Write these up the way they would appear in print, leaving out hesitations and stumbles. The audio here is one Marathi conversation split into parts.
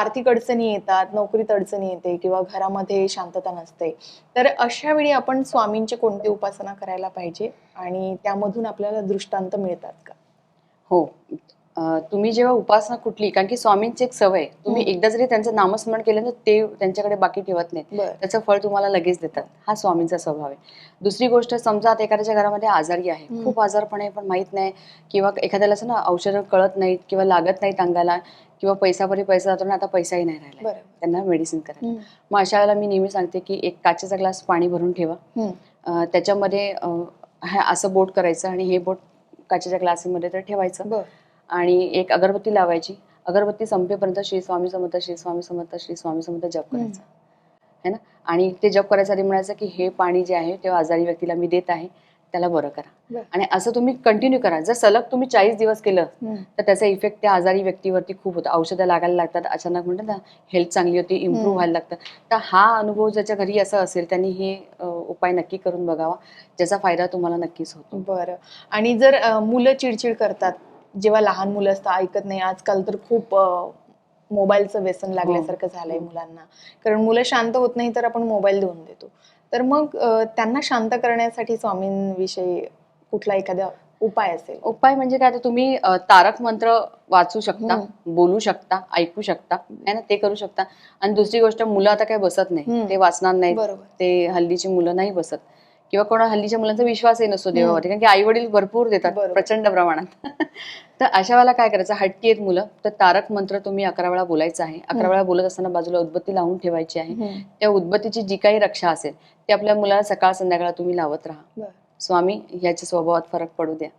आर्थिक अडचणी येतात, नोकरीत अडचणी येते किंवा घरामध्ये शांतता नसते, तर अशा वेळी आपण स्वामींची कोणती उपासना करायला पाहिजे आणि त्यामधून आपल्याला दृष्टांत मिळतात का? हो. तुम्ही जेव्हा उपासना कुठली, कारण की स्वामींची एक सवय आहे, तुम्ही एकदा जरी त्यांचं नामस्मरण केलं ना ते त्यांच्याकडे बाकी ठेवत नाहीत, बरं. त्याचं फळ तुम्हाला लगेच देतात. हा स्वामींचा स्वभाव आहे. दुसरी गोष्ट, समजा आता एखाद्याच्या घरामध्ये आजारी आहे, खूप आजारपण आहे पण माहित नाही, किंवा एखाद्याला असं ना औषधं कळत नाहीत किंवा लागत नाहीत अंगाला, किंवा पैसापरी पैसा जातो ना, आता पैसाही नाही राहिला बरं. त्यांना मेडिसिन करायला. मग अशा वेळेला मी नेहमी सांगते की एक काचेचा ग्लास पाणी भरून ठेवा, त्याच्यामध्ये असं बोट करायचं आणि हे बोट काचेच्या ग्लासमध्ये तर ठेवायचं आणि एक अगरबत्ती लावायची. अगरबत्ती संपेपर्यंत श्री स्वामी समर्थ, श्री स्वामी समर्थ, श्री स्वामी समर्थ जप करायचा है ना. आणि ते जप करायचं आणि म्हणायचं की हे पाणी जे आहे ते आजारी व्यक्तीला मी देत आहे, त्याला बरं करा. आणि असं तुम्ही कंटिन्यू करा. जर सलग तुम्ही 40 दिवस केलं तर त्याचा इफेक्ट त्या आजारी व्यक्तीवरती खूप होतो. औषधं लागायला लागतात, अचानक म्हणतात ना हेल्थ चांगली होती, इम्प्रूव्ह व्हायला लागतं. तर हा अनुभव ज्याच्या घरी असं असेल त्यांनी हे उपाय नक्की करून बघावा, ज्याचा फायदा तुम्हाला नक्कीच होतो. बरं. आणि जर मुलं चिडचिड करतात, जेव्हा लहान मुलं असतात, ऐकत नाही, आजकाल तर खूप मोबाईलचं व्यसन लागल्यासारखं झालंय मुलांना, कारण मुलं शांत होत नाही तर आपण मोबाईल देऊन देतो. तर मग त्यांना शांत करण्यासाठी स्वामींविषयी कुठला एखादा उपाय असेल? उपाय म्हणजे काय, आता तुम्ही तारक मंत्र वाचू शकता, बोलू शकता, ऐकू शकता है ना, ते करू शकता. आणि दुसरी गोष्ट, मुलं आता काही बसत नाही, ते वाचणार नाही, ते हल्लीची मुलं नाही बसत, किंवा कोणा हल्लीच्या मुलांचा विश्वासही नसतो देवावरती, कारण की आई वडील भरपूर देतात प्रचंड प्रमाणात. तर अशा वेळेला काय करायचं, हट्टी आहेत मुलं, तर तारक मंत्र तुम्ही 11 वेळा बोलायचं आहे. 11 वेळा बोलत असताना बाजूला उदबत्ती लावून ठेवायची आहे. त्या उदबत्तीची जी काही रक्षा असेल ते आपल्या मुलाला सकाळ संध्याकाळ तुम्ही लावत राहा. स्वामी याच्या स्वभावात फरक पडू द्या,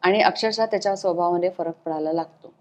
आणि अक्षरशः त्याच्या स्वभावामध्ये फरक पडायला लागतो.